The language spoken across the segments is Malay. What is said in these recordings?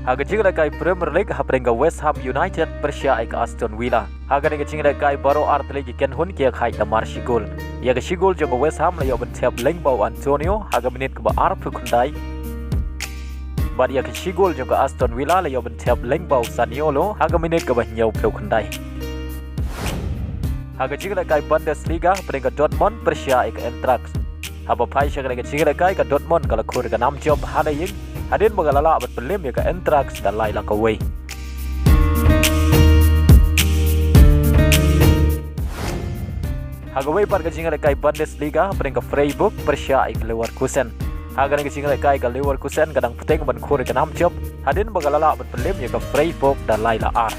Haga jing lekai Premier League haprenga West Ham United Persia ika Aston Villa. Haga nega jing lekai baro art legi ken hun kia khai da mar shigol. Yaga shigol jonga West Ham la yoban tep lengbau Antonio haga minit ke ba arp kundai. Bad yaga shigol jonga Aston Villa la yoban tep lengbau Saniolo haga minit ke ba nyau peu kundai. Haga jing lekai Bundesliga haprenga Dortmund Persia ika Eintracht. Haba pai shaga nega jing lekai ka Dortmund kala kur ka nam job halaying. Hadin magalala abat Pynliem ya ka Eintracht dan laila ka way. Haga way par ka jinga kai Bundesliga bring ka Freiburg Persia ik Leverkusen. Haga ni ka jinga kai ka Leverkusen kadang peteng ban khur ka nam job. Hadin magalala abat Pynliem ya ka Freiburg dan laila ar.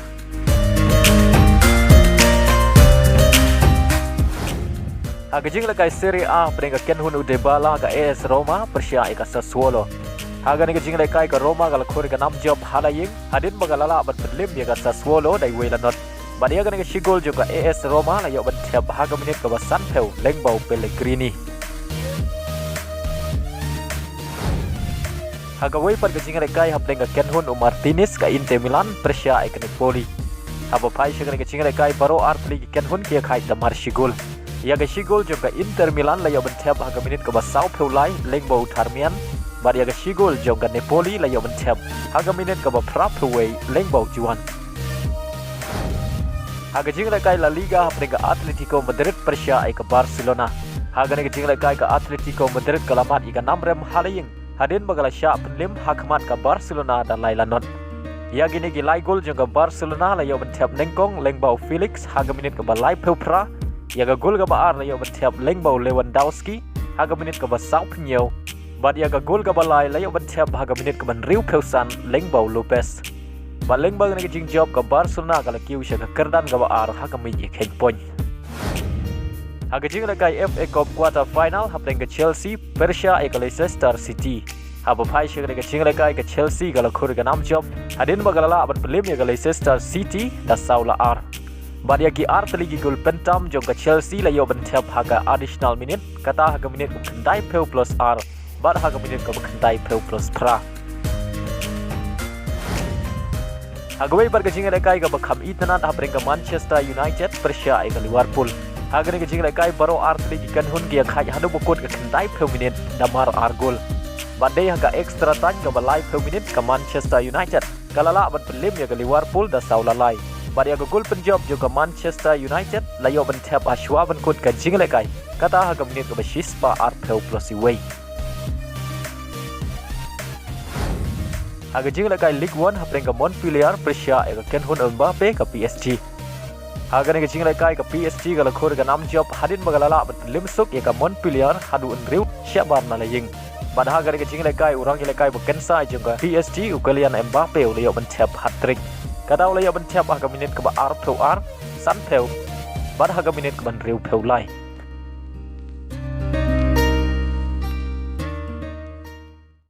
Haga jinga kai Serie A bring ka Kenhun Udebala ka AS Roma Persia ik Sassuolo. Haga ni kajing lekai ka Roma kala khur ka nam job halaying hadin magalala abat Pynliem ya ka Sassuolo dai wela not badia ka ni shigol jo ka AS Roma la yo ban thep haga minit ka basan peu lengbau Pellegrini. Haga way par kajing lekai hapleng ka Kenhun Martinez ka Inter Milan Persia ek Napoli. Haba pai shigani kajing lekai baro artli Kenhun kia khai da mar shigol. Ya ka shigol jo ka Inter Milan la yo ban thep haga minit ka basau peu lai lengbau Tharmian. Badia ka shigol jongga Napoli la yo mentep haga minit ka ba prap way lengbau juan. Haga jingla kai La Liga haprenga Atletico Madrid Persia ika Barcelona. Haga ni jingla kai ka Atletico Madrid kalamat ika namrem halaying hadin bagala sya Pynliem hakmat ka Barcelona dan laila not. Ya gini gi lai gol jongga Barcelona la yo mentep nengkong lengbau Felix haga minit ka ba lai pra. Ya ga gol ka ba ar la yo mentep lengbau Lewandowski haga minit ka ba sau pnyau. Bad yaga gol ka balai layo ban tep haga minit ka ban riu peusan lengbau Lopez. Ba lengbau ni jing job ka Barcelona kala kiu sha ka kerdan ka ba ar haga mi khen point. Haga jing la kai FA Cup quarter final hapeng ka Chelsea Persia ek Leicester City. Haba pai sha ka jing la kai ka Chelsea kala khur ka nam job hadin bagalala aban Pynliem ya ka Leicester City da saula ar. Bad yagi ar teligi gol pentam jong ka Chelsea layo ban tep haga additional minute kata haga minit kendai peu plus ar. Bar haga minit ka bakandai peu plus pra. Haga way bar ka jinga lekai ka bakham itnat hapring ka Manchester United Persia ika Liverpool. Haga ni ka jinga lekai baro artli ki kan hun kia khai hanu bukut ka kendai peu minit damar ar gol. Badai haga extra time ka balai peu minit ka Manchester United. Kalala aban Pynliem ya ka Liverpool da saulalai. Bad ya ka gol penjob jo ka Manchester United layo ban tap ashwa ban kut ka jinga lekai. Kata haga minit ka bashispa ar peu plus way. Haga jing lekai League 1 hapeng ka Montpellier Persia eka Kenhun Mbappe ka PSG. Haga ni jing lekai ka PSG ka lakhur ka nam job hadin magalala bat limsuk eka Montpellier hadu unriu syabar na laying. Bad haga ni jing lekai urang lekai bukensa jong ka PSG ukalian Mbappe ulayo mentep Hattrick. Kata ulayo mentep haga minit ka ba ar peu ar san peu. Bad haga minit ka ban riu peu lai.